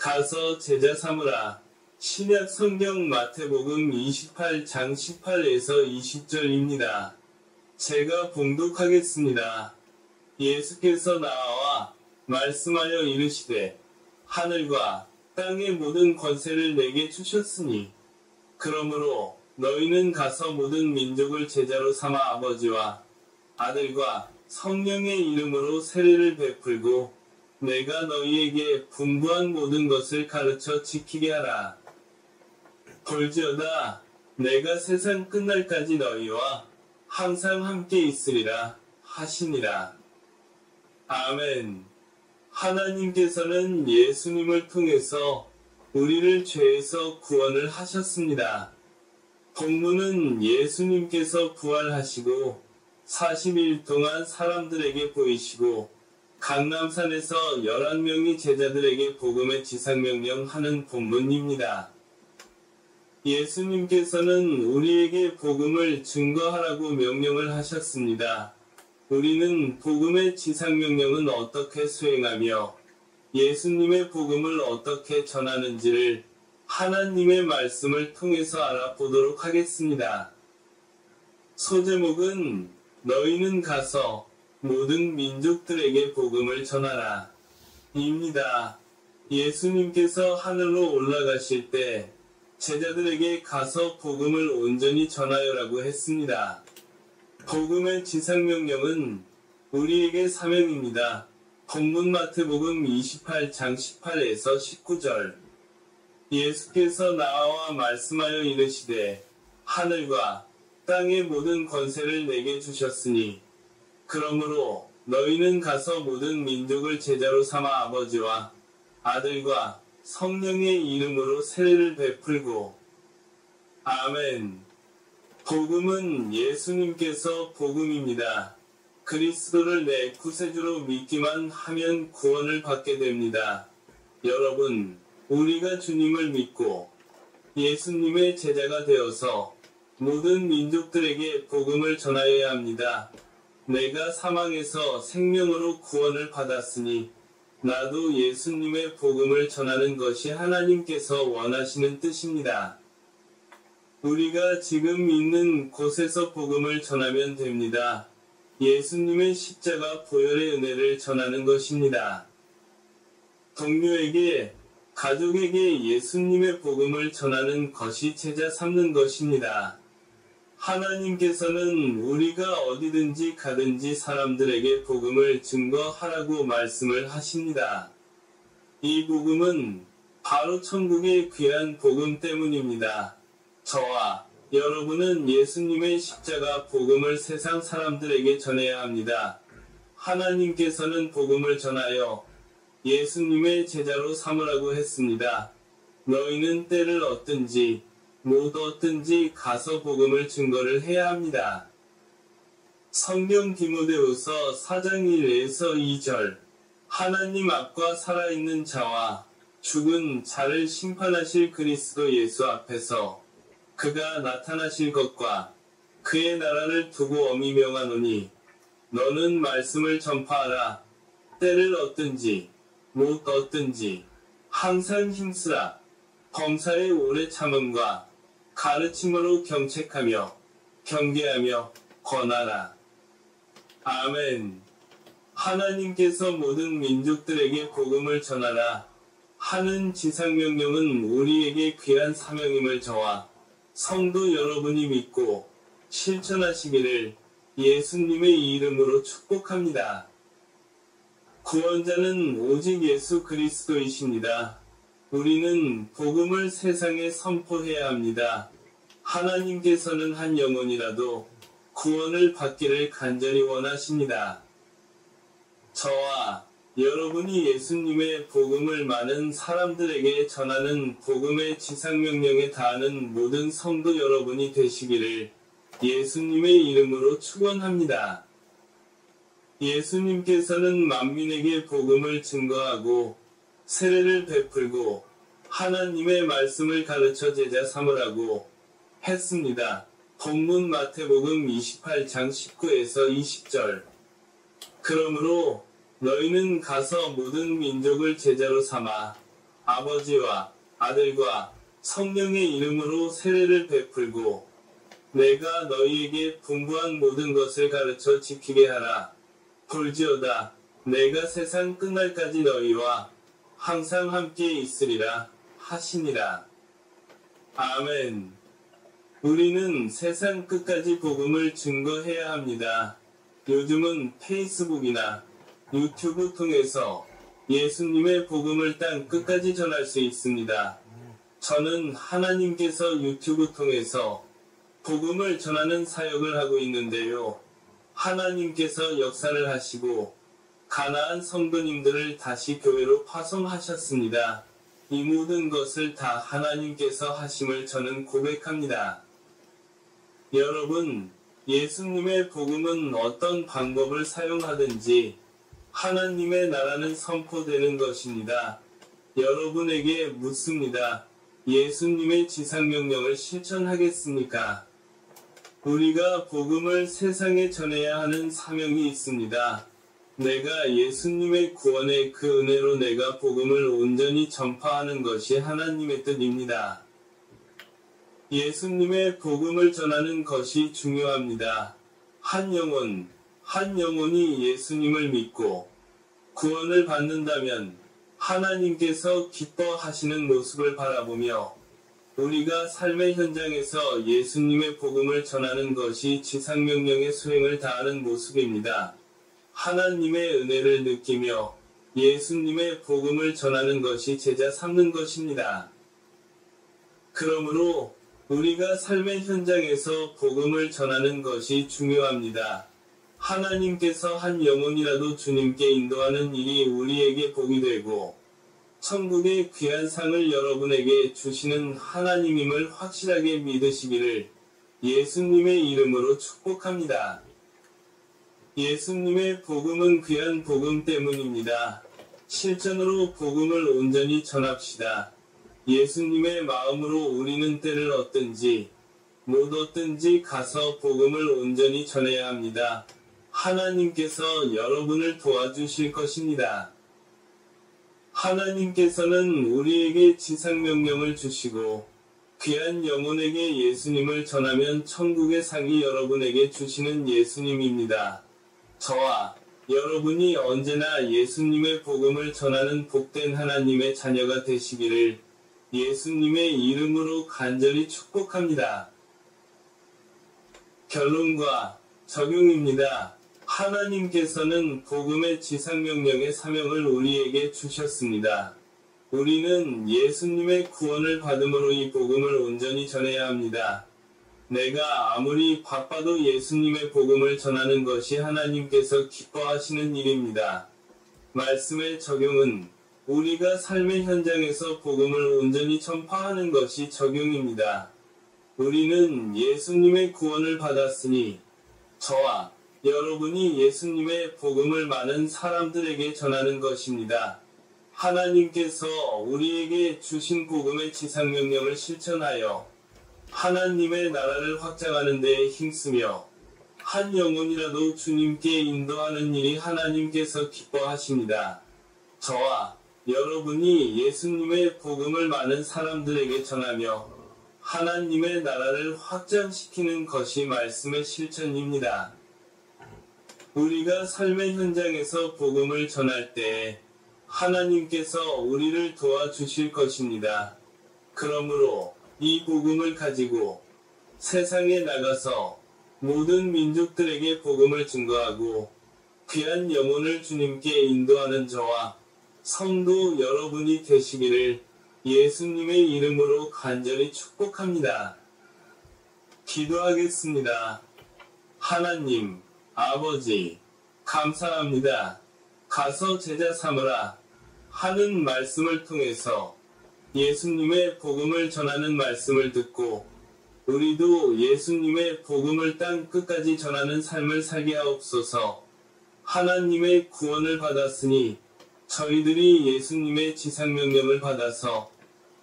가서 제자 삼으라. 신약 성경 마태복음 28장 18에서 20절입니다. 제가 봉독하겠습니다. 예수께서 나와 말씀하여 이르시되 하늘과 땅의 모든 권세를 내게 주셨으니 그러므로 너희는 가서 모든 민족을 제자로 삼아 아버지와 아들과 성령의 이름으로 세례를 베풀고 내가 너희에게 분부한 모든 것을 가르쳐 지키게 하라. 볼지어다 내가 세상 끝날까지 너희와 항상 함께 있으리라 하시니라. 아멘. 하나님께서는 예수님을 통해서 우리를 죄에서 구원을 하셨습니다. 본문은 예수님께서 부활하시고 40일 동안 사람들에게 보이시고 강남산에서 11명의 제자들에게 복음의 지상명령하는 본문입니다. 예수님께서는 우리에게 복음을 증거하라고 명령을 하셨습니다. 우리는 복음의 지상명령은 어떻게 수행하며 예수님의 복음을 어떻게 전하는지를 하나님의 말씀을 통해서 알아보도록 하겠습니다. 소제목은 너희는 가서 모든 민족들에게 복음을 전하라 입니다. 예수님께서 하늘로 올라가실 때 제자들에게 가서 복음을 온전히 전하여라고 했습니다. 복음의 지상명령은 우리에게 사명입니다. 본문 마태복음 28장 18에서 19절. 예수께서 나와 말씀하여 이르시되 하늘과 땅의 모든 권세를 내게 주셨으니 그러므로 너희는 가서 모든 민족을 제자로 삼아 아버지와 아들과 성령의 이름으로 세례를 베풀고. 아멘. 복음은 예수님께서 복음입니다. 그리스도를 내 구세주로 믿기만 하면 구원을 받게 됩니다. 여러분, 우리가 주님을 믿고 예수님의 제자가 되어서 모든 민족들에게 복음을 전하여야 합니다. 내가 사망에서 생명으로 구원을 받았으니 나도 예수님의 복음을 전하는 것이 하나님께서 원하시는 뜻입니다. 우리가 지금 있는 곳에서 복음을 전하면 됩니다. 예수님의 십자가 보혈의 은혜를 전하는 것입니다. 동료에게, 가족에게 예수님의 복음을 전하는 것이 제자 삼는 것입니다. 하나님께서는 우리가 어디든지 가든지 사람들에게 복음을 증거하라고 말씀을 하십니다. 이 복음은 바로 천국의 귀한 복음 때문입니다. 저와 여러분은 예수님의 십자가 복음을 세상 사람들에게 전해야 합니다. 하나님께서는 복음을 전하여 예수님의 제자로 삼으라고 했습니다. 너희는 때를 얻든지 못 얻든지 가서 복음을 증거를 해야 합니다. 성경 디모데후서 4장 1에서 2절. 하나님 앞과 살아있는 자와 죽은 자를 심판하실 그리스도 예수 앞에서 그가 나타나실 것과 그의 나라를 두고 엄히 명하노니 너는 말씀을 전파하라. 때를 얻든지 못 얻든지 항상 힘쓰라. 범사의 오래 참음과 가르침으로 경책하며 경계하며 권하라. 아멘. 하나님께서 모든 민족들에게 복음을 전하라 하는 지상명령은 우리에게 귀한 사명임을 저와 성도 여러분이 믿고 실천하시기를 예수님의 이름으로 축복합니다. 구원자는 오직 예수 그리스도이십니다. 우리는 복음을 세상에 선포해야 합니다. 하나님께서는 한 영혼이라도 구원을 받기를 간절히 원하십니다. 저와 여러분이 예수님의 복음을 많은 사람들에게 전하는 복음의 지상명령에 다하는 모든 성도 여러분이 되시기를 예수님의 이름으로 축원합니다. 예수님께서는 만민에게 복음을 증거하고 세례를 베풀고 하나님의 말씀을 가르쳐 제자 삼으라고 했습니다. 본문 마태복음 28장 19에서 20절. 그러므로 너희는 가서 모든 민족을 제자로 삼아 아버지와 아들과 성령의 이름으로 세례를 베풀고 내가 너희에게 분부한 모든 것을 가르쳐 지키게 하라. 볼지어다 내가 세상 끝날까지 너희와 항상 함께 있으리라 하시니라. 아멘. 우리는 세상 끝까지 복음을 증거해야 합니다. 요즘은 페이스북이나 유튜브 통해서 예수님의 복음을 땅 끝까지 전할 수 있습니다. 저는 하나님께서 유튜브 통해서 복음을 전하는 사역을 하고 있는데요. 하나님께서 역사를 하시고 가나안 성도님들을 다시 교회로 파송하셨습니다. 이 모든 것을 다 하나님께서 하심을 저는 고백합니다. 여러분, 예수님의 복음은 어떤 방법을 사용하든지 하나님의 나라는 선포되는 것입니다. 여러분에게 묻습니다. 예수님의 지상명령을 실천하겠습니까? 우리가 복음을 세상에 전해야 하는 사명이 있습니다. 내가 예수님의 구원의 그 은혜로 내가 복음을 온전히 전파하는 것이 하나님의 뜻입니다. 예수님의 복음을 전하는 것이 중요합니다. 한 영혼이 예수님을 믿고 구원을 받는다면 하나님께서 기뻐하시는 모습을 바라보며 우리가 삶의 현장에서 예수님의 복음을 전하는 것이 지상명령의 수행을 다하는 모습입니다. 하나님의 은혜를 느끼며 예수님의 복음을 전하는 것이 제자 삼는 것입니다. 그러므로 우리가 삶의 현장에서 복음을 전하는 것이 중요합니다. 하나님께서 한 영혼이라도 주님께 인도하는 일이 우리에게 복이 되고 천국의 귀한 상을 여러분에게 주시는 하나님임을 확실하게 믿으시기를 예수님의 이름으로 축복합니다. 예수님의 복음은 귀한 복음 때문입니다. 실전으로 복음을 온전히 전합시다. 예수님의 마음으로 우리는 때를 얻든지 못 얻든지 가서 복음을 온전히 전해야 합니다. 하나님께서 여러분을 도와주실 것입니다. 하나님께서는 우리에게 지상명령을 주시고 귀한 영혼에게 예수님을 전하면 천국의 상이 여러분에게 주시는 예수님입니다. 저와 여러분이 언제나 예수님의 복음을 전하는 복된 하나님의 자녀가 되시기를 예수님의 이름으로 간절히 축복합니다. 결론과 적용입니다. 하나님께서는 복음의 지상명령의 사명을 우리에게 주셨습니다. 우리는 예수님의 구원을 받음으로 이 복음을 온전히 전해야 합니다. 내가 아무리 바빠도 예수님의 복음을 전하는 것이 하나님께서 기뻐하시는 일입니다. 말씀의 적용은 우리가 삶의 현장에서 복음을 온전히 전파하는 것이 적용입니다. 우리는 예수님의 구원을 받았으니 저와 여러분이 예수님의 복음을 많은 사람들에게 전하는 것입니다. 하나님께서 우리에게 주신 복음의 지상명령을 실천하여 하나님의 나라를 확장하는 데에 힘쓰며 한 영혼이라도 주님께 인도하는 일이 하나님께서 기뻐하십니다. 저와 여러분이 예수님의 복음을 많은 사람들에게 전하며 하나님의 나라를 확장시키는 것이 말씀의 실천입니다. 우리가 삶의 현장에서 복음을 전할 때 하나님께서 우리를 도와주실 것입니다. 그러므로 이 복음을 가지고 세상에 나가서 모든 민족들에게 복음을 증거하고 귀한 영혼을 주님께 인도하는 저와 성도 여러분이 되시기를 예수님의 이름으로 간절히 축복합니다. 기도하겠습니다. 하나님, 아버지, 감사합니다. 가서 제자 삼으라 하는 말씀을 통해서 예수님의 복음을 전하는 말씀을 듣고 우리도 예수님의 복음을 땅 끝까지 전하는 삶을 살게 하옵소서. 하나님의 구원을 받았으니 저희들이 예수님의 지상명령을 받아서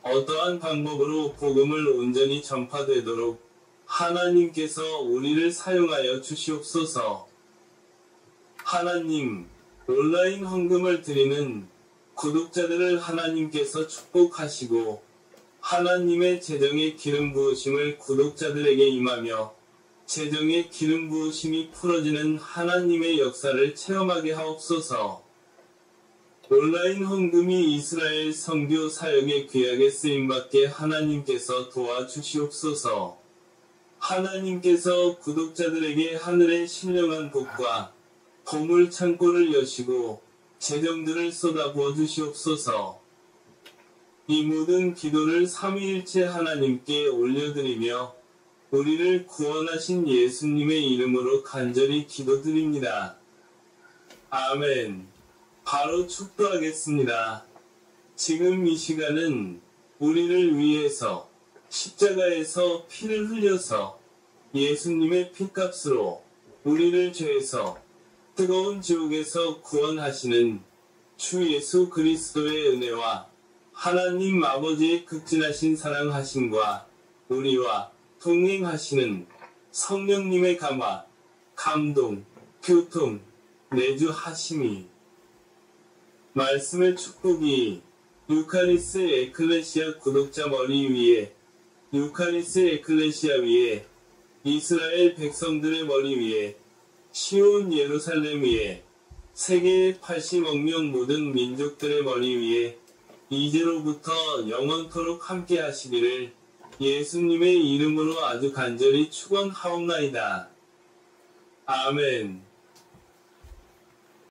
어떠한 방법으로 복음을 온전히 전파되도록 하나님께서 우리를 사용하여 주시옵소서. 하나님, 온라인 헌금을 드리는 구독자들을 하나님께서 축복하시고 하나님의 재정의 기름 부으심을 구독자들에게 임하며 재정의 기름 부으심이 풀어지는 하나님의 역사를 체험하게 하옵소서. 온라인 헌금이 이스라엘 선교 사역에 귀하게 쓰임받게 하나님께서 도와주시옵소서. 하나님께서 구독자들에게 하늘의 신령한 복과 보물 창고를 여시고 재정들을 쏟아부어 주시옵소서. 이 모든 기도를 삼위일체 하나님께 올려드리며 우리를 구원하신 예수님의 이름으로 간절히 기도드립니다. 아멘. 바로 축도하겠습니다. 지금 이 시간은 우리를 위해서 십자가에서 피를 흘려서 예수님의 피값으로 우리를 죄에서 뜨거운 지옥에서 구원하시는 주 예수 그리스도의 은혜와 하나님 아버지의 극진하신 사랑하심과 우리와 동행하시는 성령님의 감화, 감동, 교통, 내주하심이 말씀의 축복이 유카리스 에클레시아 구독자 머리 위에 유카리스 에클레시아 위에 이스라엘 백성들의 머리 위에 시온 예루살렘 위에 세계의 80억 명 모든 민족들의 머리 위에 이제로부터 영원토록 함께 하시기를 예수님의 이름으로 아주 간절히 축원하옵나이다. 아멘.